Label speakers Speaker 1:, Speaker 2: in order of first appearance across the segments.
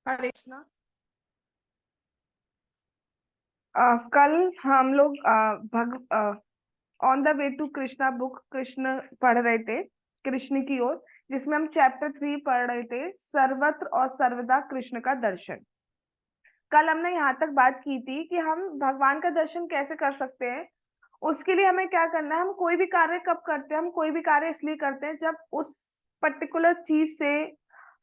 Speaker 1: हरे कृष्णा।
Speaker 2: कल हम लोग भग on the way to Krishna book Krishna पढ़ रहे थे, कृष्ण की ओर, जिसमें हम चैप्टर 3 पढ़ रहे थे, सर्वत्र और सर्वदा कृष्ण का दर्शन। कल हमने यहाँ तक बात की थी कि हम भगवान का दर्शन कैसे कर सकते हैं। उसके लिए हमें क्या करना है, हम कोई भी कार्य कब करते हैं, हम कोई भी कार्य इसलिए करते हैं जब उस पर्टिकुलर चीज से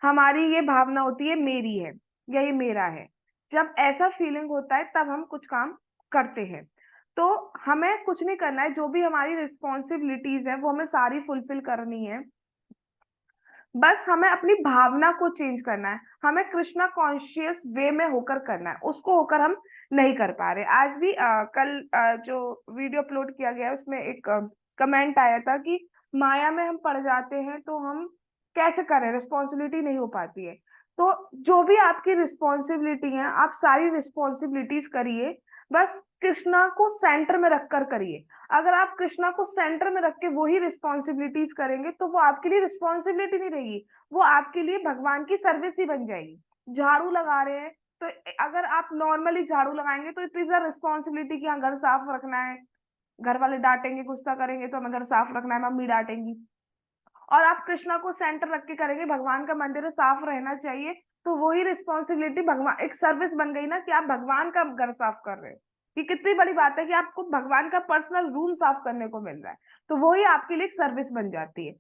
Speaker 2: हमारी ये भावना होती है, मेरी है, यही मेरा है। जब ऐसा फीलिंग होता है तब हम कुछ काम करते हैं। तो हमें कुछ नहीं करना है, जो भी हमारी रिस्पॉन्सिबिलिटीज है वो हमें सारी फुलफिल करनी है। बस हमें अपनी भावना को चेंज करना है, हमें कृष्णा कॉन्शियस वे में होकर करना है, उसको होकर हम नहीं कर पा रहे। आज भी कल जो वीडियो अपलोड किया गया है उसमें एक कमेंट आया था कि माया में हम पड़ जाते हैं तो हम कैसे करें, रिस्पॉन्सिबिलिटी नहीं हो पाती है। तो जो भी आपकी रिस्पॉन्सिबिलिटी है, आप सारी रिस्पॉन्सिबिलिटीज करिए, बस कृष्णा को सेंटर में रखकर करिए। अगर आप कृष्णा को सेंटर में रख के वही रिस्पॉन्सिबिलिटीज करेंगे तो वो आपके लिए रिस्पॉन्सिबिलिटी नहीं रहेगी, वो आपके लिए भगवान की सर्विस ही बन जाएगी। झाड़ू लगा रहे हैं तो अगर आप नॉर्मली झाड़ू लगाएंगे तो इट इज अ रिस्पॉन्सिबिलिटी कि हाँ घर साफ रखना है। घर वाले डांटेंगे, गुस्सा करेंगे तो हमें घर साफ रखना है, मम्मी डांटेंगी। और आप कृष्णा को सेंटर रख के करेंगे, भगवान का मंदिर साफ रहना चाहिए, तो वही रिस्पॉन्सिबिलिटी भगवान एक सर्विस बन गई ना, कि आप भगवान का घर साफ कर रहे हो। ये कितनी बड़ी बात है कि आपको भगवान का पर्सनल रूम साफ करने को मिल रहा है, तो वही आपके लिए एक सर्विस बन जाती है।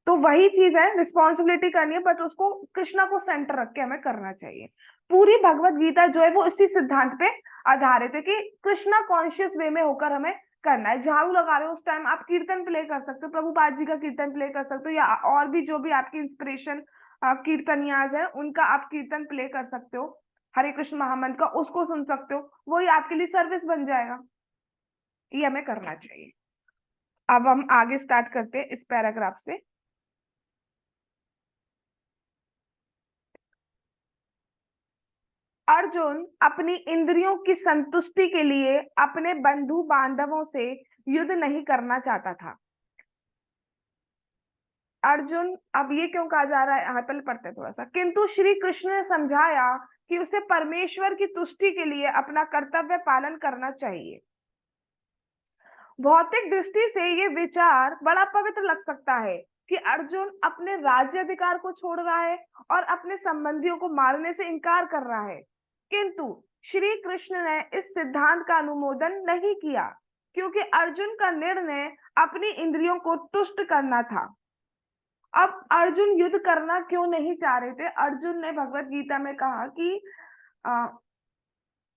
Speaker 2: तो वही चीज है, रिस्पॉन्सिबिलिटी करनी है, बट उसको कृष्णा को सेंटर रख के हमें करना चाहिए। पूरी भगवत गीता जो है वो इसी सिद्धांत पे आधारित है कि कृष्णा कॉन्शियस वे में होकर हमें करना है। झाड़ू लगा रहे हो उस टाइम आप कीर्तन प्ले कर सकते हो, प्रभुपाद जी का कीर्तन प्ले कर सकते हो, या और भी जो भी आपकी इंस्पिरेशन कीर्तनियाज है उनका आप कीर्तन प्ले कर सकते हो। हरे कृष्ण महामंत्र का उसको सुन सकते हो, वही आपके लिए सर्विस बन जाएगा। ये हमें करना चाहिए। अब हम आगे स्टार्ट करते हैं इस पैराग्राफ से। अर्जुन अपनी इंद्रियों की संतुष्टि के लिए अपने बंधु बांधवों से युद्ध नहीं करना चाहता था। अर्जुन, अब ये क्यों कहा जा रहा है, यहाँ पहले पढ़ते हैं थोड़ा सा। किंतु श्री कृष्ण ने समझाया कि उसे परमेश्वर की तुष्टि के लिए अपना कर्तव्य पालन करना चाहिए। भौतिक दृष्टि से ये विचार बड़ा पवित्र लग सकता है कि अर्जुन अपने राज्य अधिकार को छोड़ रहा है और अपने संबंधियों को मारने से इनकार कर रहा है, किंतु श्री कृष्ण ने इस सिद्धांत का अनुमोदन नहीं किया, क्योंकि अर्जुन का निर्णय अपनी इंद्रियों को तुष्ट करना था। अब अर्जुन युद्ध करना क्यों नहीं चाह रहे थे? अर्जुन ने भगवत गीता में कहा कि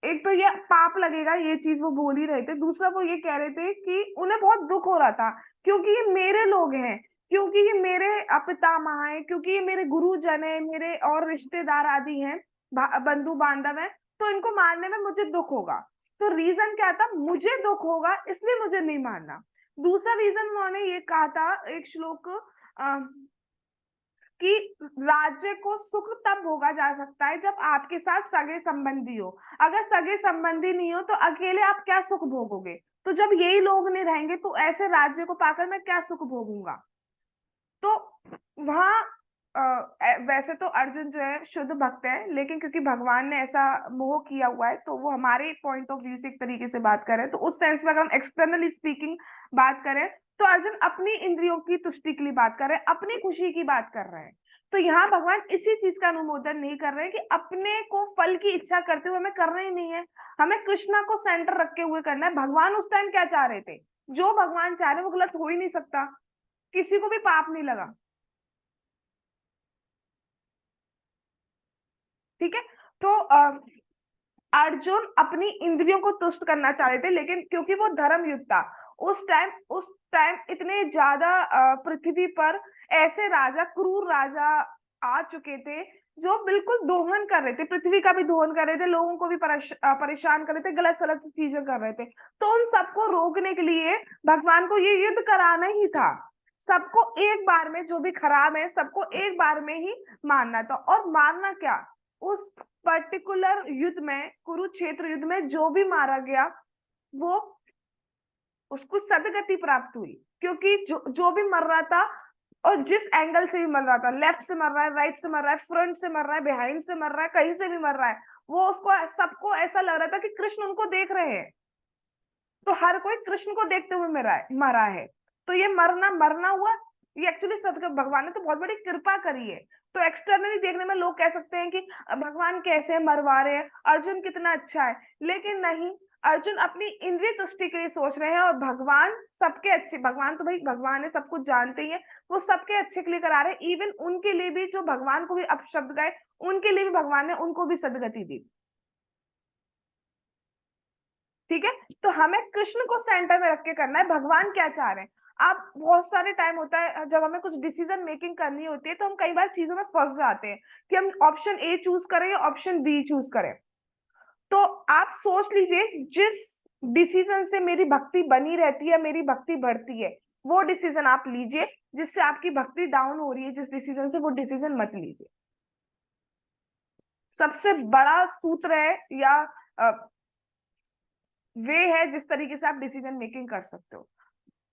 Speaker 2: एक तो ये पाप लगेगा, ये चीज वो बोल ही रहे थे। दूसरा वो ये कह रहे थे कि उन्हें बहुत दुख हो रहा था, क्योंकि ये मेरे लोग हैं, क्योंकि ये मेरे पितामह हैं, क्योंकि ये मेरे गुरुजन है, मेरे और रिश्तेदार आदि हैं, बंधु बांधव हैं, तो इनको मारने में मुझे दुख होगा। तो रीजन क्या था? मुझे दुख होगा इसलिए मुझे नहीं मारना। दूसरा रीजन उन्होंने ये कहा था, एक श्लोक कि राज्य को सुख तब भोगा जा सकता है जब आपके साथ सगे संबंधी हो। अगर सगे संबंधी नहीं हो तो अकेले आप क्या सुख भोगोगे? तो जब यही लोग नहीं रहेंगे तो ऐसे राज्य को पाकर मैं क्या सुख भोगूंगा? तो वहां वैसे तो अर्जुन जो है शुद्ध भक्त है, लेकिन क्योंकि भगवान ने ऐसा मोह किया हुआ है तो वो हमारे पॉइंट ऑफ व्यू से एक तरीके से बात करें, तो उस सेंस में अगर हम एक्सटर्नली स्पीकिंग बात करें तो अर्जुन अपनी इंद्रियों की तुष्टि के लिए बात कर रहे हैं, अपनी खुशी की बात कर रहे हैं। तो यहाँ भगवान इसी चीज का अनुमोदन नहीं कर रहे हैं कि अपने को फल की इच्छा करते हुए हमें करना ही नहीं है, हमें कृष्णा को सेंटर रखे हुए करना है। भगवान उस टाइम क्या चाह रहे थे? जो भगवान चाह रहे वो गलत हो ही नहीं सकता, किसी को भी पाप नहीं लगा। ठीक है। तो अर्जुन अपनी इंद्रियों को तुष्ट करना चाह रहे थे, लेकिन क्योंकि वो धर्म युद्ध था, उस टाइम इतने ज्यादा पृथ्वी पर ऐसे राजा, क्रूर राजा आ चुके थे जो बिल्कुल दोहन कर रहे थे, पृथ्वी का भी दोहन कर रहे थे, लोगों को भी परेशान कर रहे थे, गलत सलत चीजें कर रहे थे। तो उन सबको रोकने के लिए भगवान को ये युद्ध कराना ही था। सबको एक बार में, जो भी खराब है सबको एक बार में ही मारना था। और मारना क्या, उस पर्टिकुलर युद्ध में, कुरुक्षेत्र युद्ध में जो भी मारा गया वो उसको सदगति प्राप्त हुई, क्योंकि जो जो भी मर रहा था और जिस एंगल से भी मर रहा था, लेफ्ट से मर रहा है, राइट से मर रहा है, फ्रंट से मर रहा है, बिहाइंड से मर रहा है, कहीं से भी मर रहा है, वो उसको सबको ऐसा लग रहा था कि कृष्ण उनको देख रहे हैं। तो हर कोई कृष्ण को देखते हुए मरा है। तो ये मरना मरना हुआ, ये एक्चुअली सदगुरु भगवान ने तो बहुत बड़ी कृपा करी है। तो एक्सटर्नली देखने में लोग कह सकते हैं कि भगवान कैसे मरवा रहे हैं, अर्जुन कितना अच्छा है, लेकिन नहीं, अर्जुन अपनी इंद्रिय तुष्टि के लिए सोच रहे हैं, और भगवान सबके अच्छे, भगवान तो भाई भगवान है, सब कुछ जानते ही है, वो सबके अच्छे के लिए करा रहे हैं। इवन उनके लिए भी जो भगवान को भी अपशब्द गए, उनके लिए भी भगवान ने उनको भी सदगति दी। ठीक है, तो हमें कृष्ण को सेंटर में रख के करना है, भगवान क्या चाह रहे हैं। आप बहुत सारे टाइम होता है जब हमें कुछ डिसीजन मेकिंग करनी होती है, तो हम कई बार चीजों में फंस जाते हैं कि हम ऑप्शन ए चूज करें या ऑप्शन बी चूज करें। तो आप सोच लीजिए, जिस डिसीजन से मेरी भक्ति बनी रहती है, मेरी भक्ति बढ़ती है, वो डिसीजन आप लीजिए। जिससे आपकी भक्ति डाउन हो रही है जिस डिसीजन से, वो डिसीजन मत लीजिए। सबसे बड़ा सूत्र है या वे है जिस तरीके से आप डिसीजन मेकिंग कर सकते हो।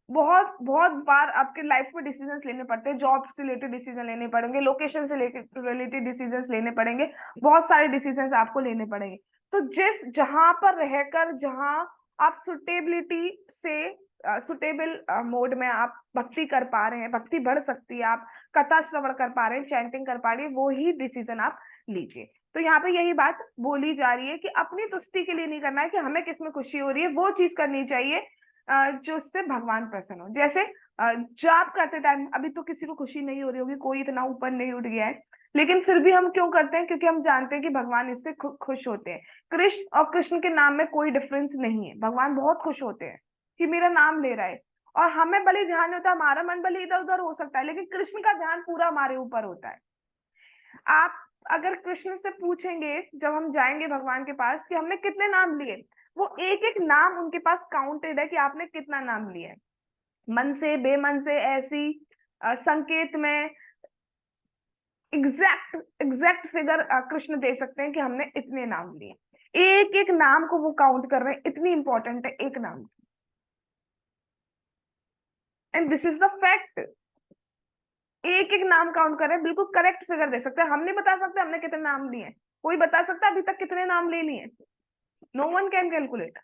Speaker 2: बहुत बहुत बार आपके लाइफ में डिसीजंस लेने पड़ते हैं, जॉब से रिलेटेड डिसीजन लेने पड़ेंगे, लोकेशन से रिलेटेड डिसीजंस लेने पड़ेंगे, बहुत सारे डिसीजंस आपको लेने पड़ेंगे। तो जिस जहां पर रहकर, जहां आप सुटेबिलिटी से सुटेबल मोड में आप भक्ति कर पा रहे हैं, भक्ति बढ़ सकती है, आप कथा श्रवण कर पा रहे हैं, चैंटिंग कर पा रहे हैं, वो ही डिसीजन आप लीजिए। तो यहाँ पे यही बात बोली जा रही है कि अपनी तुष्टि के लिए नहीं करना है कि हमें किसमें खुशी हो रही है, वो चीज करनी चाहिए जो उससे भगवान प्रसन्न हो। जैसे जाप करते टाइम, अभी तो किसी को खुशी नहीं हो रही होगी, कोई इतना ऊपर नहीं उठ गया है, लेकिन फिर भी हम क्यों करते हैं? क्योंकि हम जानते हैं कि भगवान इससे खुश होते हैं। कृष्ण और कृष्ण के नाम में कोई डिफरेंस नहीं है, भगवान बहुत खुश होते हैं कि मेरा नाम ले रहा है। और हमें भले ध्यान नहीं होता, हमारा मन भले इधर उधर हो सकता है, लेकिन कृष्ण का ध्यान पूरा हमारे ऊपर होता है। आप अगर कृष्ण से पूछेंगे जब हम जाएंगे भगवान के पास कि हमने कितने नाम लिए, वो एक एक नाम उनके पास काउंटेड है कि आपने कितना नाम लिया है। मन से, बेमन से, ऐसी संकेत में एग्जैक्ट एग्जैक्ट फिगर कृष्ण दे सकते हैं कि हमने इतने नाम लिए। एक एक नाम को वो काउंट कर रहे हैं, इतनी इंपॉर्टेंट है एक नाम। And this is the fact. एक एक नाम काउंट कर रहे हैं, बिल्कुल करेक्ट फिगर दे सकते हैं। हम नहीं बता सकते हमने कितने नाम लिए हैं, कोई बता सकता है अभी तक कितने नाम ले लिए? No one can calculate.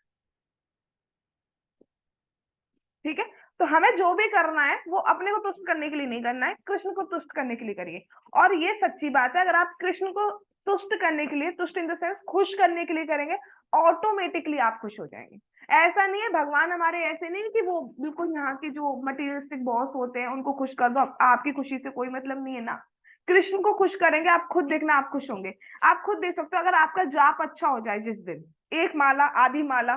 Speaker 2: ठीक है, तो हमें जो भी करना है वो अपने को तुष्ट करने के लिए नहीं करना है, कृष्ण को तुष्ट करने के लिए करिए। और ये सच्ची बात है, अगर आप कृष्ण को तुष्ट करने के लिए, तुष्ट इन द सेंस खुश करने के लिए करेंगे, ऑटोमेटिकली आप खुश हो जाएंगे। ऐसा नहीं है, भगवान हमारे ऐसे नहीं कि वो बिल्कुल यहाँ के जो मटीरियलिस्टिक बॉस होते हैं उनको खुश कर दो, आपकी खुशी से कोई मतलब नहीं है ना। कृष्ण को खुश करेंगे, आप खुद देखना आप खुश होंगे। आप खुद देख सकते हो, अगर आपका जाप अच्छा हो जाए जिस दिन, एक माला, आधी माला,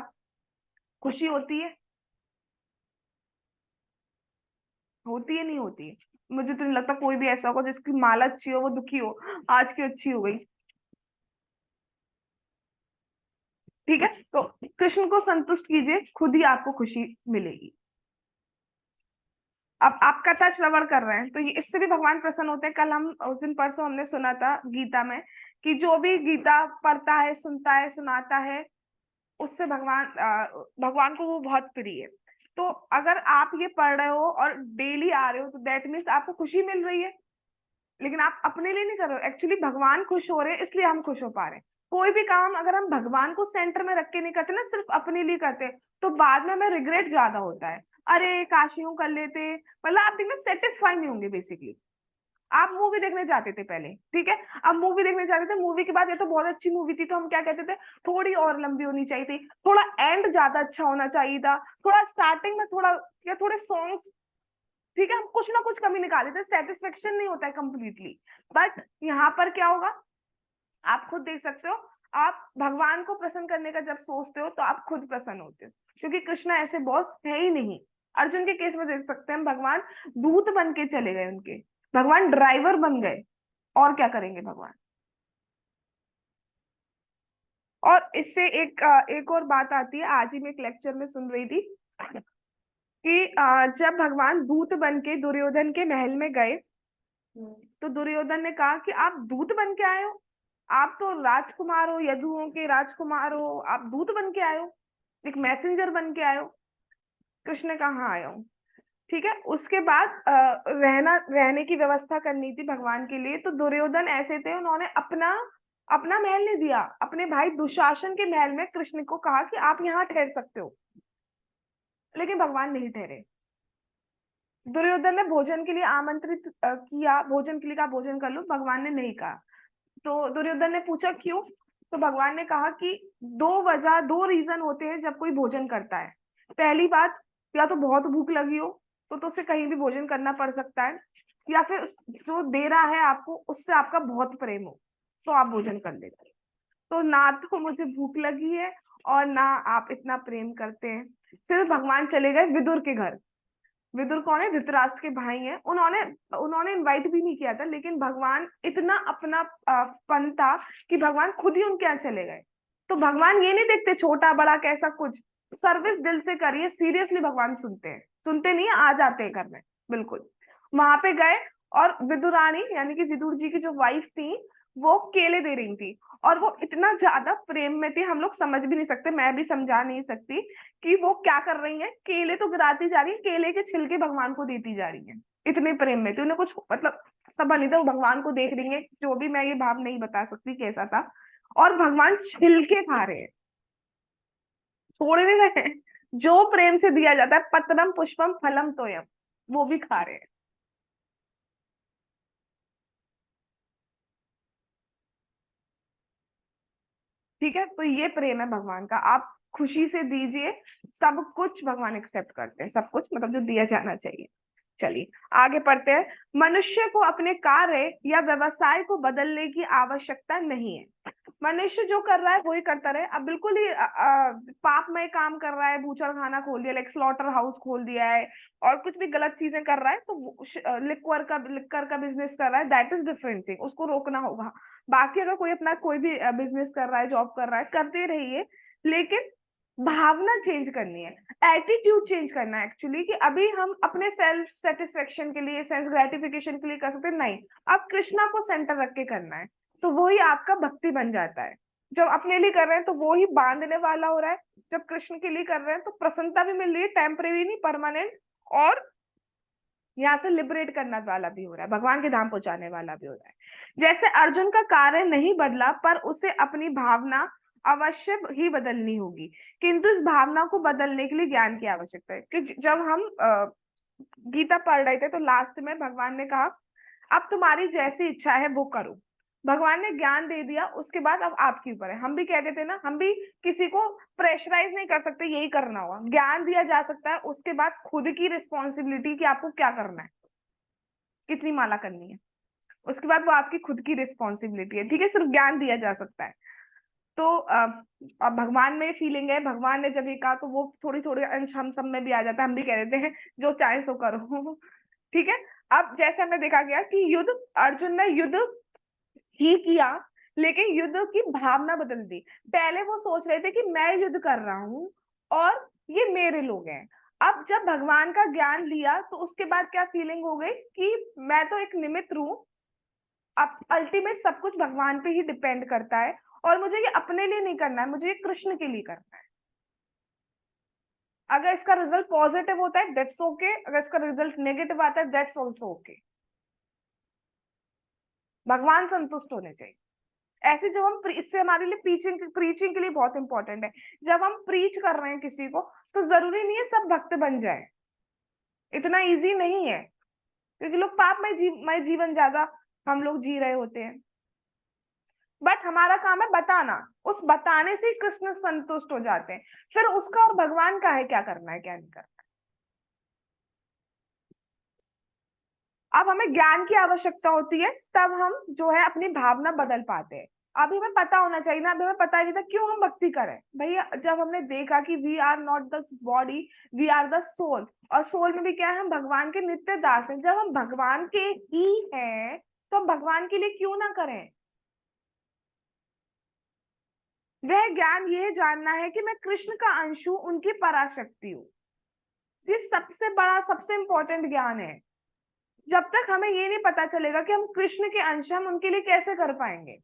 Speaker 2: खुशी होती है? होती है, नहीं होती है? मुझे तो नहीं लगता कोई भी ऐसा होगा जिसकी माला अच्छी हो वो दुखी हो, आज की अच्छी हो गई। ठीक है, तो कृष्ण को संतुष्ट कीजिए, खुद ही आपको खुशी मिलेगी। अब आप कथा श्रवण कर रहे हैं तो ये इससे भी भगवान प्रसन्न होते हैं। कल हम, उस दिन परसों हमने सुना था गीता में कि जो भी गीता पढ़ता है, सुनता है, सुनाता है, उससे भगवान को वो बहुत प्रिय है। तो अगर आप ये पढ़ रहे हो और डेली आ रहे हो, तो दैट मीन्स आपको खुशी मिल रही है। लेकिन आप अपने लिए नहीं कर रहे हो, एक्चुअली भगवान खुश हो रहे हैं इसलिए हम खुश हो पा रहे हैं। कोई भी काम अगर हम भगवान को सेंटर में रख के नहीं करते ना, सिर्फ अपने लिए करते, तो बाद में हमें रिग्रेट ज्यादा होता है। अरे काश यूं कर लेते, मतलब आप देखना सेटिस्फाई नहीं होंगे बेसिकली। आप मूवी देखने जाते थे पहले, ठीक है, अब मूवी देखने जाते थे, मूवी के बाद ये तो बहुत अच्छी मूवी थी, तो हम क्या कहते थे, थोड़ी और लंबी होनी चाहिए थी, थोड़ा एंड ज्यादा अच्छा होना चाहिए था, थोड़ा स्टार्टिंग में थोड़ा, या थोड़े सॉन्ग्स, ठीक है, हम कुछ ना कुछ कमी निकाल देते, सेटिस्फेक्शन नहीं होता है कंप्लीटली। बट यहाँ पर क्या होगा, आप खुद देख सकते हो। आप भगवान को प्रसन्न करने का जब सोचते हो तो आप खुद प्रसन्न होते हो, क्योंकि कृष्ण ऐसे बॉस है ही नहीं। अर्जुन के केस में देख सकते हैं, भगवान दूत बन के चले गए उनके, भगवान ड्राइवर बन गए। और क्या करेंगे भगवान? और इससे एक और बात आती है, आज ही मैं एक लेक्चर में सुन रही थी कि जब भगवान दूत बन के दुर्योधन के महल में गए, तो दुर्योधन ने कहा कि आप दूत बन के आए हो, आप तो राजकुमार हो, यदुओं के राजकुमार हो, आप दूत बन के आए हो, एक मैसेंजर बन के आए हो? कृष्ण ने कहा हाँ आया हूँ। ठीक है। उसके बाद रहने की व्यवस्था करनी थी भगवान के लिए, तो दुर्योधन ऐसे थे, उन्होंने अपना अपना महल नहीं दिया, अपने भाई दुशासन के महल में कृष्ण को कहा कि आप यहाँ ठहर सकते हो, लेकिन भगवान नहीं ठहरे। दुर्योधन ने भोजन के लिए आमंत्रित किया, भोजन के लिए कहा भोजन कर लो, भगवान ने नहीं कहा। तो दुर्योधन ने पूछा क्यों, तो भगवान ने कहा कि दो रीजन होते हैं जब कोई भोजन करता है। पहली बात, या तो बहुत भूख लगी हो तो उसे कहीं भी भोजन करना पड़ सकता है, या फिर जो दे रहा है आपको उससे आपका बहुत प्रेम हो तो आप भोजन कर लेते। तो ना तो मुझे भूख लगी है और ना आप इतना प्रेम करते हैं। फिर भगवान चले गए विदुर के घर। विदुर कौन है, धृतराष्ट्र के भाई हैं। उन्होंने उन्होंने इनवाइट भी नहीं किया था, लेकिन भगवान इतना अपना पन था कि भगवान खुद ही उनके यहाँ चले गए। तो भगवान ये नहीं देखते छोटा बड़ा कैसा कुछ, सर्विस दिल से करिए, सीरियसली भगवान सुनते हैं, सुनते नहीं है, आ जाते हैं घर में। बिल्कुल वहां पे गए, और विदुरानी यानी कि विदुर जी की जो वाइफ थी, वो केले दे रही थी, और वो इतना ज्यादा प्रेम में थी, हम लोग समझ भी नहीं सकते, मैं भी समझा नहीं सकती कि वो क्या कर रही है। केले तो गिराती जा रही है, केले के छिलके भगवान को देती जा रही है, इतने प्रेम में थी। उन्हें कुछ मतलब सब नहीं था, वो भगवान को देख रही है, जो भी, मैं ये भाव नहीं बता सकती कैसा था। और भगवान छिलके खा रहे हैं, छोड़ नहीं रहे हैं। जो प्रेम से दिया जाता है, पत्रम पुष्पम फलम तोयम, वो भी खा रहे हैं। ठीक है, तो ये प्रेम है भगवान का, आप खुशी से दीजिए, सब कुछ भगवान एक्सेप्ट करते हैं, सब कुछ मतलब जो दिया जाना चाहिए। चलिए आगे पढ़ते हैं। मनुष्य को अपने कार्य या व्यवसाय को बदलने की आवश्यकता नहीं है। मनुष्य जो कर रहा है वही करता रहे। अब बिल्कुल ही पापमय काम कर रहा है, बूचड़ खाना खोल दिया, लाइक स्लॉटर हाउस खोल दिया है, और कुछ भी गलत चीजें कर रहा है, तो लिक्वर का बिजनेस कर रहा है, दैट इज डिफरेंट थिंग, उसको रोकना होगा। बाकी अगर कोई अपना कोई भी बिजनेस कर रहा है, जॉब कर रहा है, करते रहिए, लेकिन भावना चेंज करनी है, एटीट्यूड चेंज करना है एक्चुअली, कि अभी हम अपने सेल्फ सेटिस्फेक्शन के लिए, सेंस ग्रेटिफिकेशन के लिए कर सकते नहीं, अब कृष्णा को सेंटर रख के करना है, तो वही आपका भक्ति बन जाता है। जब अपने लिए कर रहे हैं तो वो ही बांधने वाला हो रहा है, जब कृष्ण के लिए कर रहे हैं तो प्रसन्नता भी मिल रही है, टेम्परेरी नहीं परमानेंट, और यहाँ से लिबरेट करने वाला भी हो रहा है, भगवान के धाम पहुंचाने वाला भी हो रहा है। जैसे अर्जुन का कार्य नहीं बदला, पर उसे अपनी भावना अवश्य ही बदलनी होगी, किंतु इस भावना को बदलने के लिए ज्ञान की आवश्यकता है। कि जब हम गीता पढ़ रहे थे तो लास्ट में भगवान ने कहा अब तुम्हारी जैसी इच्छा है वो करो। भगवान ने ज्ञान दे दिया, उसके बाद अब आपके ऊपर है। हम भी कहते थे ना, हम भी किसी को प्रेशराइज नहीं कर सकते यही करना होगा, ज्ञान दिया जा सकता है, उसके बाद खुद की रिस्पॉन्सिबिलिटी कि आपको क्या करना है, कितनी माला करनी है, उसके बाद वो आपकी खुद की रिस्पॉन्सिबिलिटी है। ठीक है, सिर्फ ज्ञान दिया जा सकता है। तो अब भगवान में फीलिंग है, भगवान ने जब ये कहा तो वो थोड़ी थोड़ी अंश हम सब में भी आ जाता है, हम भी कह देते हैं जो चाहे सो करो। ठीक है। अब जैसे हमने देखा गया कि युद्ध, अर्जुन ने युद्ध ही किया, लेकिन युद्ध की भावना बदल दी। पहले वो सोच रहे थे कि मैं युद्ध कर रहा हूं और ये मेरे लोग हैं। अब जब भगवान का ज्ञान लिया तो उसके बाद क्या फीलिंग हो गई कि मैं तो एक निमित्त हूँ, अब अल्टीमेट सब कुछ भगवान पे ही डिपेंड करता है, और मुझे ये अपने लिए नहीं करना है, मुझे ये कृष्ण के लिए करना है। अगर इसका रिजल्ट पॉजिटिव होता है दैट्स ओके, अगर इसका रिजल्ट नेगेटिव आता है दैट्स ऑल्सो ओके, भगवान संतुष्ट होने चाहिए। ऐसे जब हम इससे हमारे लिए प्रीचिंग प्रीचिंग के लिए बहुत इंपॉर्टेंट है। जब हम प्रीच कर रहे हैं किसी को, तो जरूरी नहीं है सब भक्त बन जाए, इतना इजी नहीं है, क्योंकि लोग पाप में जीवन ज्यादा हम लोग जी रहे होते हैं। बट हमारा काम है बताना, उस बताने से कृष्ण संतुष्ट हो जाते हैं। फिर उसका और भगवान का है क्या करना है क्या नहीं करना। अब हमें ज्ञान की आवश्यकता होती है, तब हम जो है अपनी भावना बदल पाते हैं। अभी हमें पता होना चाहिए ना, अभी हमें पता ही नहीं था क्यों हम भक्ति करें भैया। जब हमने देखा कि we are not the body, we are the soul, और सोल में भी क्या है, हम भगवान के नित्य दास हैं। जब हम भगवान के ही हैं तो हम भगवान के लिए क्यों ना करें। वह ज्ञान ये जानना है कि मैं कृष्ण का अंश हूं, उनकी पराशक्ति हूँ। ये सबसे बड़ा सबसे इंपॉर्टेंट ज्ञान है। जब तक हमें ये नहीं पता चलेगा कि हम कृष्ण के अंश हैं, हम उनके लिए कैसे कर पाएंगे।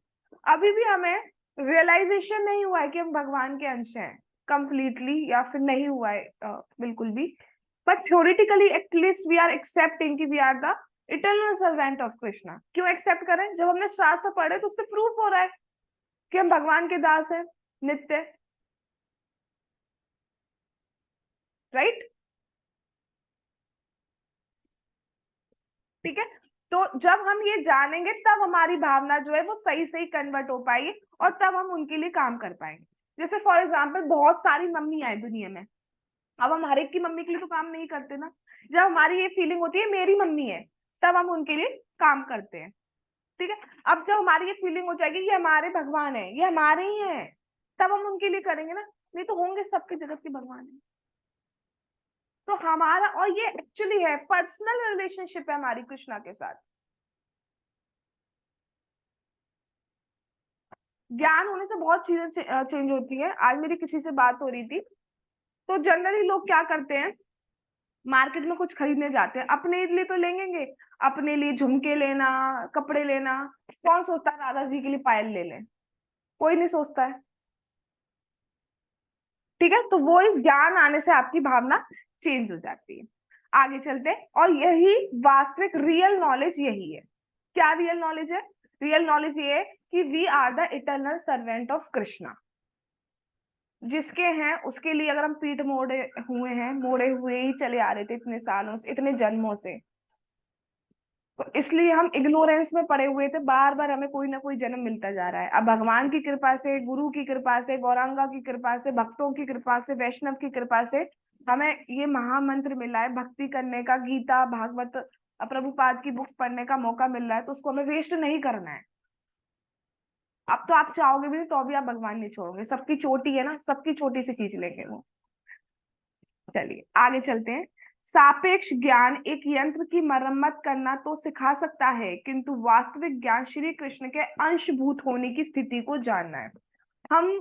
Speaker 2: अभी भी हमें रियलाइजेशन नहीं हुआ है कि हम भगवान के अंश हैं कंप्लीटली, या फिर नहीं हुआ है बिल्कुल भी। But theoretically at least we are accepting कि we are the eternal servant of Krishna. क्यों एक्सेप्ट करें? जब हमने शास्त्र पढ़े तो उससे प्रूफ हो रहा है कि हम भगवान के दास हैं नित्य, राइट? ठीक है, तो जब हम ये जानेंगे तब हमारी भावना जो है वो सही सही कन्वर्ट हो पाएगी और तब हम उनके लिए काम कर पाएंगे। जैसे फॉर एग्जाम्पल बहुत सारी मम्मी है दुनिया में, अब हम हर एक की मम्मी के लिए तो काम नहीं करते ना। जब हमारी ये फीलिंग होती है मेरी मम्मी है, तब हम उनके लिए काम करते हैं। ठीक है, अब जब हमारी ये फीलिंग हो जाएगी ये हमारे भगवान है, ये हमारे ही हैं, तब हम उनके लिए करेंगे ना। नहीं तो होंगे सबके जगत के भगवान है। तो हमारा, और ये एक्चुअली है, पर्सनल रिलेशनशिप है हमारी कृष्णा के साथ। ज्ञान होने से बहुत चीजें चेंज होती है। आज मेरी किसी से बात हो रही थी, तो जनरली लोग क्या करते हैं, मार्केट में कुछ खरीदने जाते हैं, अपने लिए तो लेंगे, अपने लिए झुमके लेना, कपड़े लेना, कौन सोचता है राधा जी के लिए पायल ले लें? कोई नहीं सोचता है। ठीक है, तो वो ज्ञान आने से आपकी भावना चेंज हो जाती है। आगे चलते हैं, और यही वास्तविक रियल नॉलेज यही है। क्या रियल नॉलेज है? रियल नॉलेज ये है कि we are the eternal servant of Krishna. जिसके हैं उसके लिए अगर हम पीठ मोड़े हुए हैं, मोड़े हुए ही चले आ रहे थे इतने सालों से, इतने जन्मों से, तो इसलिए हम इग्नोरेंस में पड़े हुए थे, बार बार हमें कोई ना कोई जन्म मिलता जा रहा है। अब भगवान की कृपा से, गुरु की कृपा से, गौरांगा की कृपा से, भक्तों की कृपा से, वैष्णव की कृपा से हमें ये महामंत्र मिला है, भक्ति करने का, गीता भागवत प्रभुपाद की बुक्स पढ़ने का मौका मिल रहा है, तो उसको हमें वेस्ट नहीं करना है। अब तो आप चाहोगे भी तो भी आप भगवान नहीं छोड़ोगे, सबकी चोटी है ना, सबकी चोटी से खींच लेंगे वो। चलिए आगे चलते हैं। सापेक्ष ज्ञान एक यंत्र की मरम्मत करना तो सिखा सकता है, किंतु वास्तविक ज्ञान श्री कृष्ण के अंशभूत होने की स्थिति को जानना है। हम,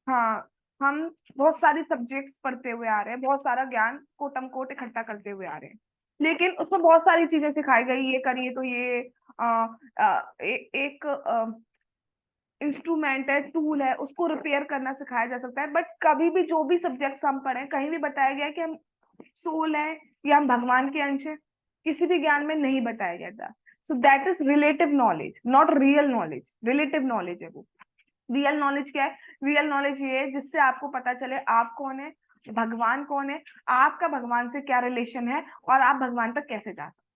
Speaker 2: हाँ, हम बहुत सारी सब्जेक्ट्स पढ़ते हुए आ रहे हैं, बहुत सारा ज्ञान कोटम कोट इकट्ठा करते हुए आ रहे हैं, लेकिन उसमें बहुत सारी चीजें सिखाई गई, ये करिए तो ये एक इंस्ट्रूमेंट है, टूल है, उसको रिपेयर करना सिखाया जा सकता है। बट कभी भी जो भी सब्जेक्ट्स हम पढ़े कहीं भी बताया गया कि हम सोल है या हम भगवान के अंश है? किसी भी ज्ञान में नहीं बताया गया था। So that is relative knowledge, not real knowledge. Relative knowledge है वो। रियल नॉलेज क्या है? रियल नॉलेज ये है जिससे आपको पता चले आप कौन है, भगवान कौन है, आपका भगवान से क्या रिलेशन है, और आप भगवान तक कैसे जा सकते।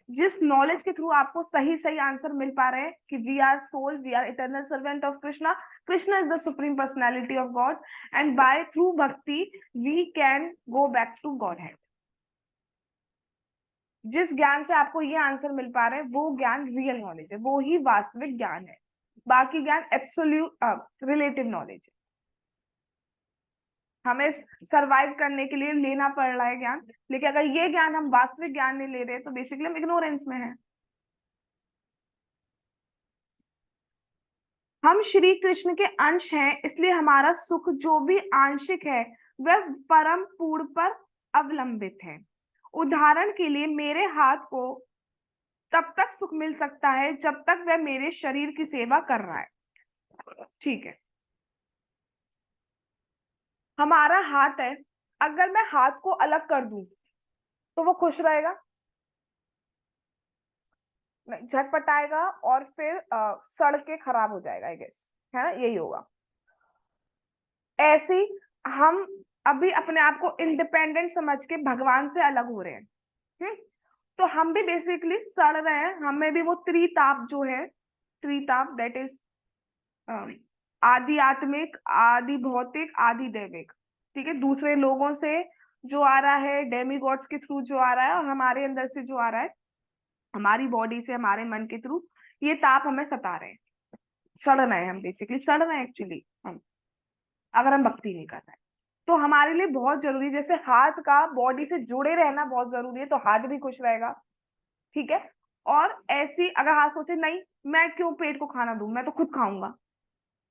Speaker 2: जिस नॉलेज के थ्रू आपको सही सही आंसर मिल पा रहे हैं कि we are soul, we are eternal servant of Krishna, Krishna is the supreme personality of God, and by through bhakti we can go back to God है। जिस ज्ञान से आपको ये आंसर मिल पा रहे हैं वो ज्ञान रियल नॉलेज है, वो ही वास्तविक ज्ञान है। बाकी ज्ञान एब्सोल्यूट रिलेटिव नॉलेज है। हमें सरवाइव करने के लिए लेना पड़ रहा है ज्ञान, लेकिन अगर ये ज्ञान हम वास्तविक ज्ञान नहीं ले रहे तो बेसिकली हम इग्नोरेंस में है। हम श्री कृष्ण के अंश हैं, इसलिए हमारा सुख जो भी आंशिक है वह परम पूर्ण पर अवलंबित है। उदाहरण के लिए मेरे हाथ को तब तक सुख मिल सकता है जब तक वह मेरे शरीर की सेवा कर रहा है। ठीक है, हमारा हाथ है, अगर मैं हाथ को अलग कर दूं तो वो खुश रहेगा? नहीं, झटपटाएगा और फिर सड़ के खराब हो जाएगा, आई गेस, है ना, यही होगा। ऐसे ही हम अभी अपने आप को इंडिपेंडेंट समझ के भगवान से अलग हो रहे हैं। तो हम भी बेसिकली सड़ रहे हैं, हमें भी वो त्रिताप जो है, त्रिताप दैट इज आदि आत्मिक, आदि भौतिक, आदि दैविक। ठीक है, दूसरे लोगों से जो आ रहा है, डेमी गॉड्स के थ्रू जो आ रहा है, और हमारे अंदर से जो आ रहा है, हमारी बॉडी से, हमारे मन के थ्रू, ये ताप हमें सता रहे हैं। सड़ रहे हैं हम, बेसिकली सड़ रहे हैं एक्चुअली हम, अगर हम भक्ति नहीं कर रहे हैं। तो हमारे लिए बहुत जरूरी, जैसे हाथ का बॉडी से जुड़े रहना बहुत जरूरी है, तो हाथ भी खुश रहेगा। ठीक है, और ऐसी अगर हाथ सोचे नहीं मैं क्यों पेट को खाना दूं, मैं तो खुद खाऊंगा,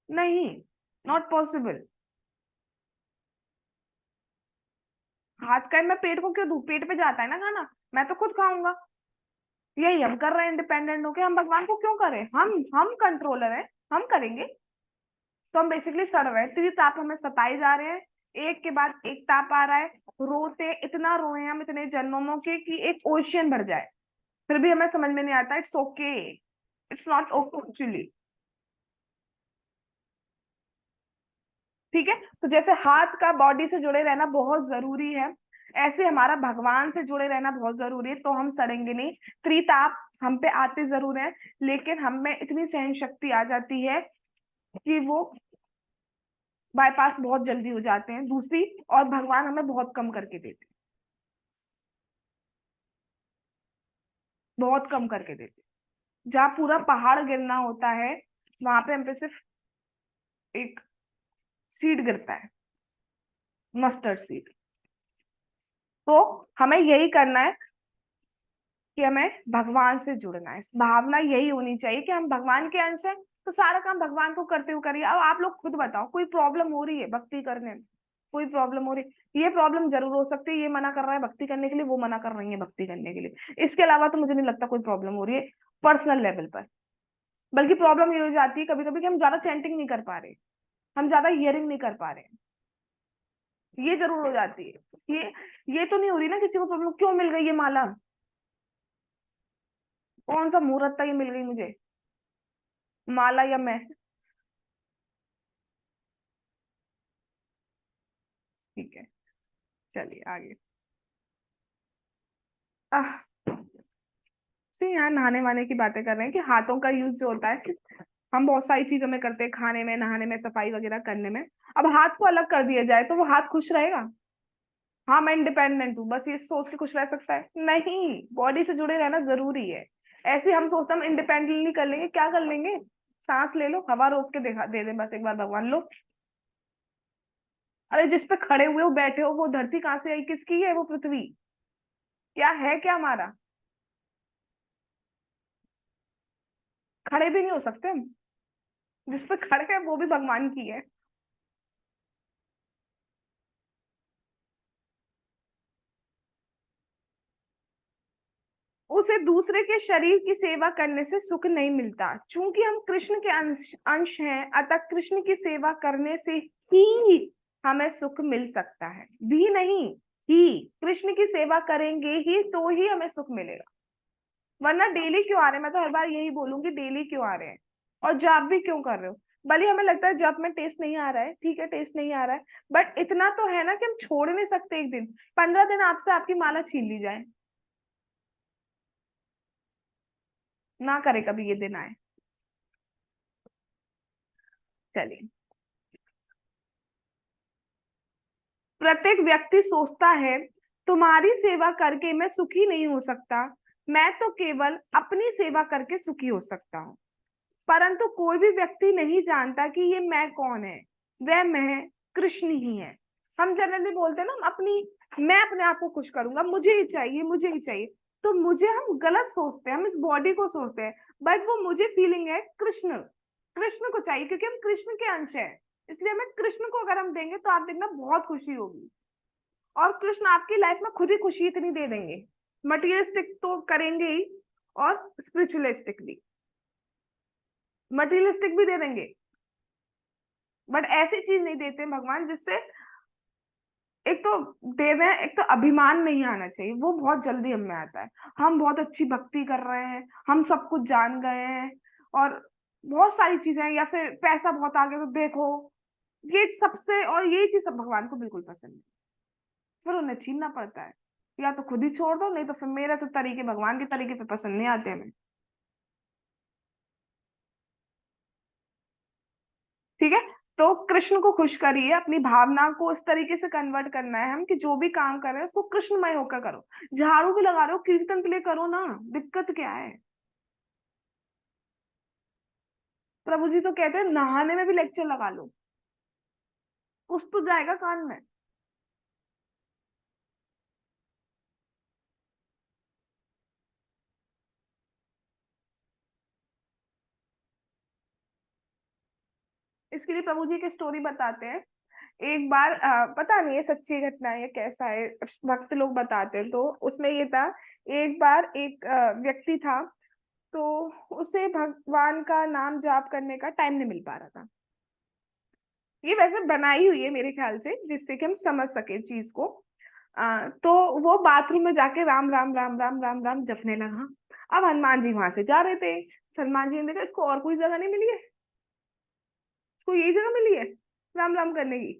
Speaker 2: नहीं, नॉट पॉसिबल। हाथ का है, मैं पेट को क्यों दूं, पेट पे जाता है ना खाना, मैं तो खुद खाऊंगा। यही हम कर रहे हैं इंडिपेंडेंट होके, हम भगवान को क्यों करें? हम कंट्रोलर हैं, हम करेंगे। तो हम बेसिकली सड़ रहे हैं, त्रिताप हमें सताए जा रहे हैं, एक के बाद एक ताप आ रहा है, रोते इतना रोए हम इतने जन्मों के कि एक ओशियन भर जाए, फिर भी हमें समझ में नहीं आता। It's okay, it's not okay actually. ठीक है, तो जैसे हाथ का बॉडी से जुड़े रहना बहुत जरूरी है, ऐसे हमारा भगवान से जुड़े रहना बहुत जरूरी है, तो हम सड़ेंगे नहीं। त्रिताप हम पे आते जरूर हैं, लेकिन हम में इतनी सहन शक्ति आ जाती है कि वो बाईपास बहुत जल्दी हो जाते हैं दूसरी, और भगवान हमें बहुत कम करके देते हैं, बहुत कम करके देते हैं। जहाँ पूरा पहाड़ गिरना होता है, वहां पे हम पे सिर्फ एक सीड गिरता है, मस्टर्ड सीड। तो हमें यही करना है कि हमें भगवान से जुड़ना है, भावना यही होनी चाहिए कि हम भगवान के अंश हैं, तो सारा काम भगवान को करते हुए करिए। अब आप लोग खुद बताओ, कोई प्रॉब्लम हो रही है भक्ति करने में? कोई प्रॉब्लम हो रही है? ये प्रॉब्लम जरूर हो सकती है, ये मना कर रहा है भक्ति करने के लिए, वो मना कर रही है भक्ति करने के लिए, इसके अलावा तो मुझे नहीं लगता कोई प्रॉब्लम हो रही है पर्सनल लेवल पर। बल्कि प्रॉब्लम ये हो जाती है कभी कभी कि हम ज्यादा चैंटिंग नहीं कर पा रहे, हम ज्यादा हियरिंग नहीं कर पा रहे, ये जरूर हो जाती है। ये तो नहीं हो रही ना किसी को प्रॉब्लम, क्यों मिल गई ये माला, कौन सा मुहूर्त था ये मिल गई मुझे माला, या मैं? ठीक है, चलिए आगे। आह, यहाँ नहाने वाने की बातें कर रहे हैं कि हाथों का यूज जो होता है, हम बहुत सारी चीजों में करते हैं, खाने में, नहाने में, सफाई वगैरह करने में। अब हाथ को अलग कर दिया जाए तो वो हाथ खुश रहेगा? हाँ मैं इंडिपेंडेंट हूँ बस ये सोच के खुश रह सकता है? नहीं, बॉडी से जुड़े रहना जरूरी है। ऐसे हम सोचते हम इंडिपेंडेंटली कर लेंगे, क्या कर लेंगे? सांस ले लो, हवा रोक के देखा दे दे बस एक बार भगवान। लो, अरे जिस पे खड़े हुए हो बैठे हो वो धरती कहाँ से आई, किसकी है वो पृथ्वी? क्या है क्या हमारा? खड़े भी नहीं हो सकते हम, जिस पे खड़े हैं वो भी भगवान की है। उसे दूसरे के शरीर की सेवा करने से सुख नहीं मिलता, चूंकि हम कृष्ण के अंश अंश हैं, अतः कृष्ण की सेवा करने से ही हमें सुख मिल सकता है। भी नहीं, ही कृष्ण की सेवा करेंगे ही तो ही हमें सुख मिलेगा, वरना डेली क्यों आ रहे हैं? मैं तो हर बार यही बोलूंगी, डेली क्यों आ रहे हैं? और जॉब भी क्यों कर रहे हो? भले हमें लगता है जॉब में टेस्ट नहीं आ रहा है, ठीक है टेस्ट नहीं आ रहा है, बट इतना तो है ना कि हम छोड़ नहीं सकते एक दिन, 15 दिन आपसे आपकी माला छीन ली जाए, ना करे कभी ये दिन आए। चलिए, प्रत्येक व्यक्ति सोचता है तुम्हारी सेवा करके मैं सुखी नहीं हो सकता, मैं तो केवल अपनी सेवा करके सुखी हो सकता हूँ। परंतु कोई भी व्यक्ति नहीं जानता कि ये मैं कौन है, वह मैं कृष्ण ही है। हम जनरली बोलते हैं ना अपनी, मैं अपने आप को खुश करूंगा, मुझे ही चाहिए, मुझे ही चाहिए। तो मुझे हम गलत सोचते हैं, हम इस बॉडी को सोचते हैं, बट वो मुझे फीलिंग है कृष्ण, कृष्ण को चाहिए, क्योंकि हम कृष्ण के अंश है, इसलिए हमें कृष्ण को अगर हम देंगे तो आप देखना बहुत खुशी होगी। और कृष्ण आपकी लाइफ में खुद ही खुशी इतनी दे देंगे, मटेरियलिस्टिक तो करेंगे ही, और स्पिरिचुअलिस्टिक भी, मटेरियलिस्टिक भी दे देंगे, बट ऐसी चीज नहीं देते भगवान जिससे, एक तो दे दें, एक तो अभिमान नहीं आना चाहिए, वो बहुत जल्दी हम में आता है। हम बहुत अच्छी भक्ति कर रहे हैं, हम सब कुछ जान गए हैं, और बहुत सारी चीजें, या फिर पैसा बहुत आगे तो देखो, ये सबसे, और ये चीज सब भगवान को बिल्कुल पसंद नहीं, फिर उन्हें छीनना पड़ता है। या तो खुद ही छोड़ दो, नहीं तो फिर मेरे तो तरीके भगवान के तरीके पे पसंद नहीं आते हमें। ठीक है, तो कृष्ण को खुश करिए, अपनी भावना को इस तरीके से कन्वर्ट करना है हम कि जो भी काम कर रहे हैं उसको कृष्णमय होकर करो। झाड़ू भी लगा रहे हो, कीर्तन के लिए करो ना, दिक्कत क्या है? प्रभु जी तो कहते हैं नहाने में भी लेक्चर लगा लो, कुछ तो जाएगा कान में। इसके लिए प्रभु जी की स्टोरी बताते हैं। एक बार पता नहीं ये सच्ची घटना है या कैसा है, भक्त लोग बताते हैं, तो उसमें ये था, एक बार एक व्यक्ति था, तो उसे भगवान का नाम जाप करने का टाइम नहीं मिल पा रहा था। ये वैसे बनाई हुई है मेरे ख्याल से, जिससे कि हम समझ सके चीज को। तो वो बाथरूम में जाके राम राम राम राम राम राम जपने लगा। अब हनुमान जी वहां से जा रहे थे, तो हनुमान जी ने देखा इसको और कोई जगह नहीं मिली है, इसको यही जगह मिली है राम राम करने की।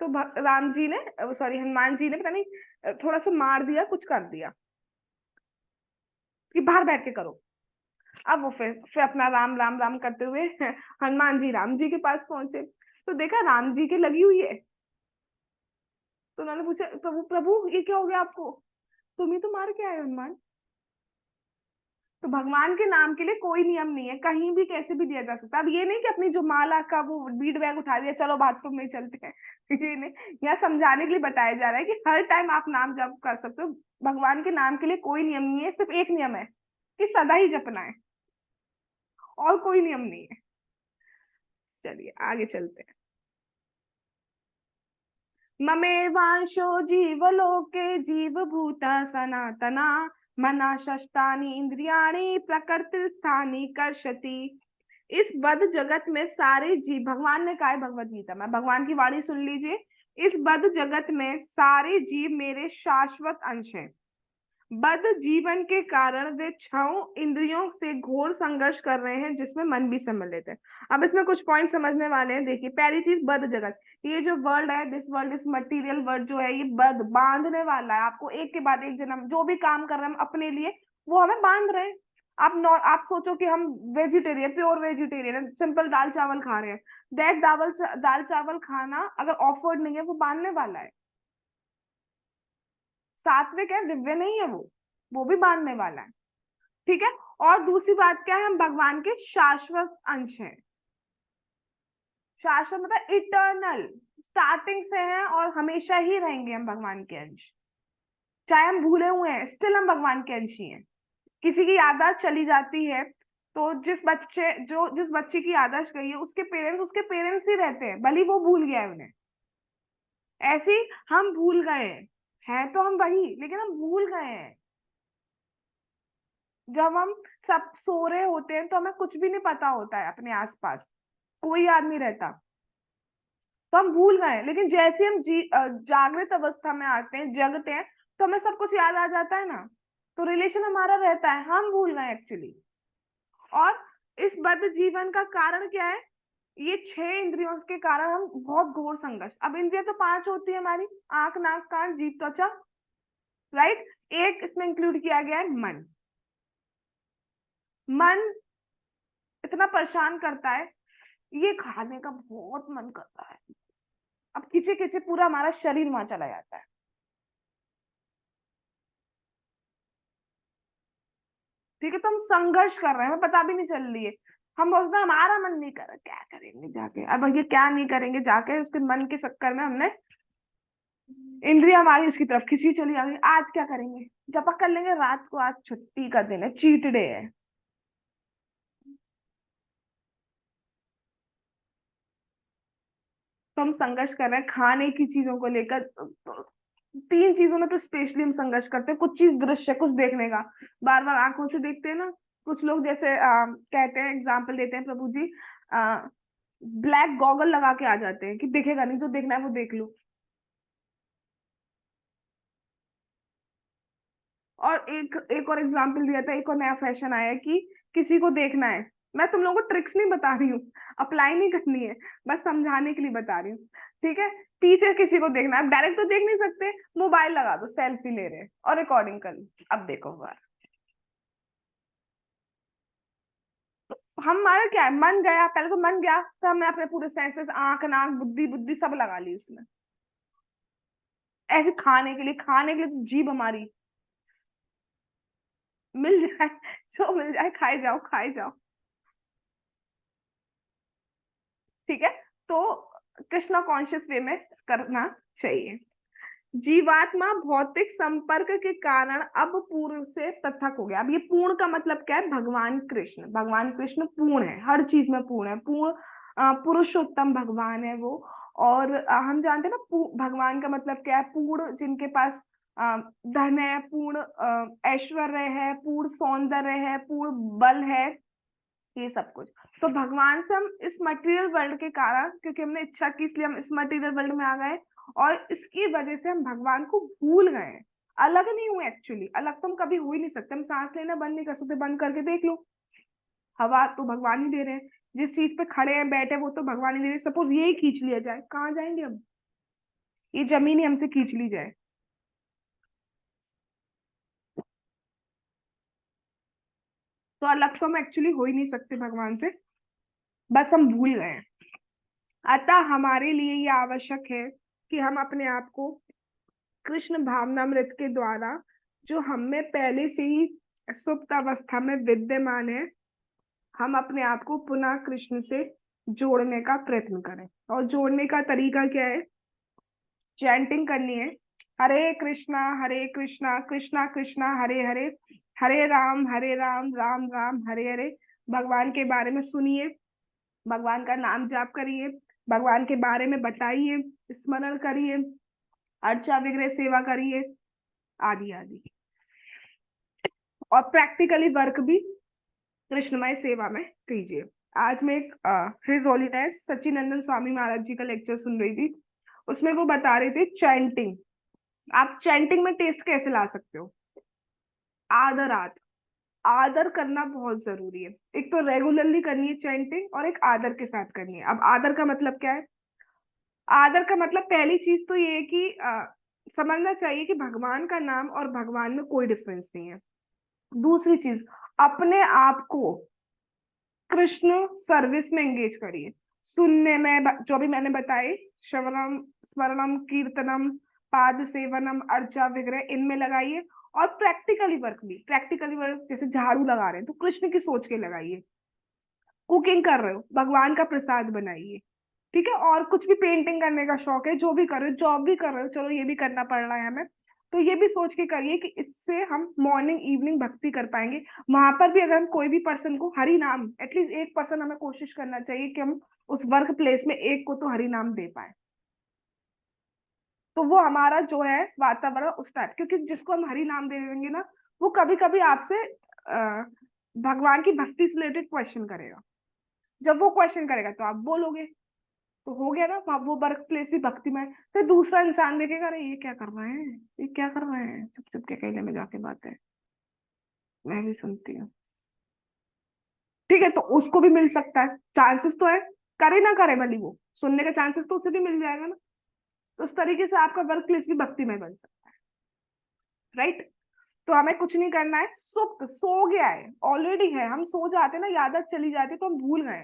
Speaker 2: तो राम जी ने, सॉरी हनुमान जी ने पता नहीं थोड़ा सा मार दिया, कुछ कर दिया कि बाहर बैठ के करो। अब वो फिर अपना राम राम राम करते हुए हनुमान जी राम जी के पास पहुंचे, तो देखा राम जी की लगी हुई है। तो उन्होंने पूछा, प्रभु प्रभु ये क्या हो गया आपको, तुम ही तो मार के आए हो हनुमान। तो भगवान के नाम के लिए कोई नियम नहीं है, कहीं भी कैसे भी दिया जा सकता है। अब ये नहीं कि अपनी जो माला का वो बीड बैग उठा दिया चलो बाथरूम में ही चलते हैं ये नहीं, यहाँ समझाने के लिए बताया जा रहा है कि हर टाइम आप नाम जप कर सकते हो। भगवान के नाम के लिए कोई नियम नहीं है, सिर्फ एक नियम है कि सदा ही जपना है, और कोई नियम नहीं है। चलिए आगे चलते हैं। ममेवांशो जीवलोके जीवभूता सनातना मना शस्तानि इंद्रियाणि प्रकृतिस्थानि कर्षति। इस बद्ध जगत में सारे जीव, भगवान ने कहा है भगवत गीता में, भगवान की वाणी सुन लीजिए, इस बद्ध जगत में सारे जीव मेरे शाश्वत अंश हैं। बद्ध जीवन के कारण वे छह इंद्रियों से घोर संघर्ष कर रहे हैं, जिसमें मन भी सम्मिलित है। अब इसमें कुछ पॉइंट समझने वाले हैं। देखिए पहली चीज, बद्ध जगत, ये जो वर्ल्ड है, दिस वर्ल्ड इस मटेरियल वर्ल्ड जो है, ये बद्ध बांधने वाला है आपको, एक के बाद एक जन्म जो भी काम कर रहे हैं हम अपने लिए, वो हमें बांध रहे हैं। आप सोचो कि हम वेजिटेरियन, प्योर वेजिटेरियन, सिंपल दाल चावल खा रहे हैं, दैट दाल चावल खाना अगर ऑफर्ड नहीं है, वो बांधने वाला है। सात्विक है, दिव्य नहीं है, वो भी बांधने वाला है। ठीक है। और दूसरी बात क्या है, हम भगवान के शाश्वत अंश हैं। शाश्वत मतलब इटर्नल, स्टार्टिंग से हैं और हमेशा ही रहेंगे हम भगवान के अंश। चाहे हम भूले हुए हैं, स्टिल हम भगवान के अंश ही हैं। किसी की याददाश्त चली जाती है, तो जिस बच्चे की याददाश्त गई है, उसके पेरेंट्स ही रहते हैं, भले वो भूल गया है उन्हें। ऐसे ही हम भूल गए हैं तो हम वही, लेकिन हम भूल गए हैं। जब हम सब सो रहे होते हैं तो हमें कुछ भी नहीं पता होता है, अपने आसपास कोई याद नहीं रहता, तो हम भूल गए। लेकिन जैसे हम जागृत अवस्था में आते हैं, जगते हैं, तो हमें सब कुछ याद आ जाता है ना, तो रिलेशन हमारा रहता है, हम भूल गए एक्चुअली। और इस बद्ध जीवन का कारण क्या है, ये छह इंद्रियों के कारण हम बहुत घोर संघर्ष। अब इंद्रिया तो पांच होती है हमारी, आंख नाक कान जीभ त्वचा, राइट। एक इसमें इंक्लूड किया गया है मन। मन इतना परेशान करता है, ये खाने का बहुत मन करता है, अब खींचे खींचे पूरा हमारा शरीर वहां चला जाता है। ठीक है, तो हम संघर्ष कर रहे हैं, हमें पता भी नहीं चल रही है। हम बोलते हैं हमारा मन नहीं कर रहा, क्या करेंगे जाके, अब ये क्या नहीं करेंगे जाके, उसके मन के चक्कर में हमने इंद्रिया हमारी उसकी तरफ खींची चली आ गई। आज क्या करेंगे, जपक कर लेंगे रात को, आज छुट्टी का दिन है, चीट डे है। तो हम संघर्ष कर रहे हैं खाने की चीजों को लेकर। तीन चीजों में तो स्पेशली हम संघर्ष करते हैं। कुछ चीज दृश्य, कुछ देखने का, बार बार आंखों से देखते हैं ना। कुछ लोग जैसे कहते हैं, एग्जाम्पल देते हैं प्रभु जी, ब्लैक गॉगल लगा के आ जाते हैं कि दिखेगा नहीं, जो देखना है वो देख लो। और एक और एग्जाम्पल दिया था, एक और नया फैशन आया है कि किसी को देखना है, मैं तुम लोगों को ट्रिक्स नहीं बता रही हूँ, अप्लाई नहीं करनी है, बस समझाने के लिए बता रही हूँ। ठीक है, टीचर किसी को देखना है, डायरेक्ट तो देख नहीं सकते, मोबाइल लगा दो, सेल्फी ले रहे हैं और रिकॉर्डिंग कर ली, अब देखो बार। हमारा क्या है, मन गया, पहले तो मन गया तो हमने अपने पूरे सेंसेस, आंख नाक बुद्धि बुद्धि सब लगा ली उसमें। ऐसे खाने के लिए तो जीभ हमारी, मिल जाए जो मिल जाए खाए जाओ खाए जाओ। ठीक है, तो कृष्णा कॉन्शियस वे में करना चाहिए। जीवात्मा भौतिक संपर्क के कारण अब पूर्ण से पृथक हो गया। अब ये पूर्ण का मतलब क्या है, भगवान कृष्ण, भगवान कृष्ण पूर्ण है, हर चीज में पूर्ण है, पूर्ण पुरुषोत्तम भगवान है वो। और हम जानते हैं ना, भगवान का मतलब क्या है, पूर्ण, जिनके पास धन है, पूर्ण ऐश्वर्य है, पूर्ण सौंदर्य है, पूर्ण बल है, ये सब कुछ। तो भगवान से हम इस मटेरियल वर्ल्ड के कारण, क्योंकि हमने इच्छा की इसलिए हम इस मटेरियल वर्ल्ड में आ गए, और इसकी वजह से हम भगवान को भूल गए। अलग नहीं हुए एक्चुअली, अलग तो हम कभी हो ही नहीं सकते। हम सांस लेना बंद नहीं कर सकते, बंद करके देख लो, हवा तो भगवान ही दे रहे हैं। जिस चीज पे खड़े हैं बैठे वो तो भगवान ही दे रहे हैं। सपोज यही खींच लिया जाए, कहाँ जाएंगे हम? ये जमीन ही हमसे खींच ली जाए, तो अलग तो हम एक्चुअली हो ही नहीं सकते भगवान से, बस हम भूल गए हैं। अतः हमारे लिए ये आवश्यक है कि हम अपने आप को कृष्ण भावनामृत के द्वारा, जो हमें पहले से ही सुप्त अवस्था में विद्यमान है, हम अपने आप को पुनः कृष्ण से जोड़ने का प्रयत्न करें। और जोड़ने का तरीका क्या है? चैंटिंग करनी है, हरे कृष्णा कृष्णा कृष्णा हरे हरे, हरे राम राम राम हरे हरे। भगवान के बारे में सुनिए, भगवान का नाम जाप करिए, भगवान के बारे में बताइए, स्मरण करिए, अर्चा विग्रह सेवा करिए, आदि आदि। और प्रैक्टिकली वर्क भी कृष्णमय सेवा में कीजिए। आज मैं एक हिज होलीनेस सच्चिनंदन स्वामी महाराज जी का लेक्चर सुन रही थी, उसमें वो बता रहे थे चैंटिंग। आप चैंटिंग में टेस्ट कैसे ला सकते हो? आदर आदर करना बहुत जरूरी है। एक तो रेगुलरली करनी है चैंटिंग, और एक आदर के साथ करनी है। अब आदर का मतलब क्या है? आदर का मतलब पहली चीज तो ये है कि समझना चाहिए कि भगवान का नाम और भगवान में कोई डिफरेंस नहीं है। दूसरी चीज, अपने आप को कृष्ण सर्विस में एंगेज करिए। सुनने में जो भी मैंने बताए, श्रवणम स्मरणम कीर्तनम पाद सेवनम अर्चा विग्रह, इनमें लगाइए। और प्रैक्टिकली वर्क भी, प्रैक्टिकली वर्क जैसे झाड़ू लगा रहे हैं तो कृष्ण की सोच के लगाइए। कुकिंग कर रहे हो, भगवान का प्रसाद बनाइए। ठीक है? और कुछ भी पेंटिंग करने का शौक है, जो भी कर रहे हो, जॉब भी कर रहे हो, चलो ये भी करना पड़ रहा है हमें, तो ये भी सोच के करिए कि इससे हम मॉर्निंग इवनिंग भक्ति कर पाएंगे। वहां पर भी अगर हम कोई भी पर्सन को हरि नाम, एटलीस्ट एक पर्सन हमें कोशिश करना चाहिए कि हम उस वर्क प्लेस में एक को तो हरि नाम दे पाए, तो वो हमारा जो है वातावरण उस टाइप, क्योंकि जिसको हम हरि नाम दे देंगे ना, वो कभी कभी आपसे भगवान की भक्ति से रिलेटेड क्वेश्चन करेगा। जब वो क्वेश्चन करेगा तो आप बोलोगे, तो हो गया ना, वो वर्क प्लेस भी भक्तिमय। फिर दूसरा इंसान देखेगा, अरे ये क्या कर रहे हैं, ये क्या कर रहे हैं, चुप चुप के कहने में जाके बात है, मैं भी सुनती हूँ। ठीक है, तो उसको भी मिल सकता है, चांसेस तो है। करे ना करे भली, वो सुनने का चांसेस तो उसे भी मिल जाएगा ना। तो उस तरीके से आपका वर्क प्लेस भी भक्तिमय बन सकता है। राइट? तो हमें कुछ नहीं करना है, सुप्त सो गया है ऑलरेडी है, हम सो जाते ना, यादत चली जाती तो हम भूल गए।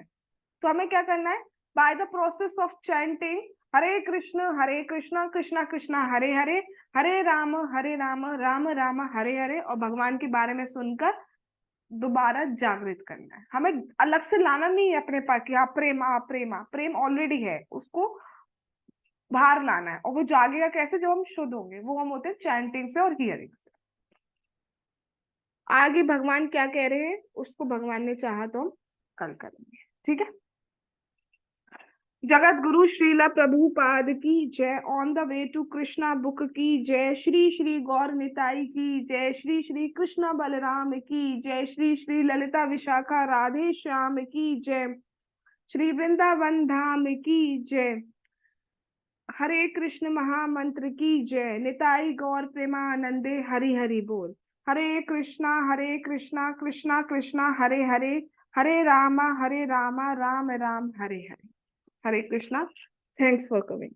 Speaker 2: तो हमें क्या करना है? By the process of chanting Hare Krishna Krishna Krishna Hare Hare, Hare Ram Ram Ram Hare Hare, और भगवान के बारे में सुनकर दोबारा जागृत करना है। हमें अलग से लाना नहीं है अपने पास कि आप प्रेम ऑलरेडी है, उसको बाहर लाना है। और वो जागेगा कैसे? जब हम शुद्ध होंगे। वो हम होते हैं चैंटिंग से और हियरिंग से। आगे भगवान क्या कह रहे हैं उसको भगवान ने चाहा तो हम कल करेंगे। ठीक है? जगत गुरु श्रीला प्रभुपाद की जय। On the way to Krishna book की जय। श्री श्री गौर निताई की जय। श्री श्री कृष्णा बलराम की जय। श्री श्री ललिता विशाखा राधे श्याम की जय। श्री वृंदावन धाम की जय। हरे कृष्ण महामंत्र की जय। निताई गौर प्रेमानंदे हरि हरि बोल। Hare Krishna Krishna Krishna Hare Hare, Hare Rama Ram Ram Hare Hare. Hare Krishna. Thanks for coming.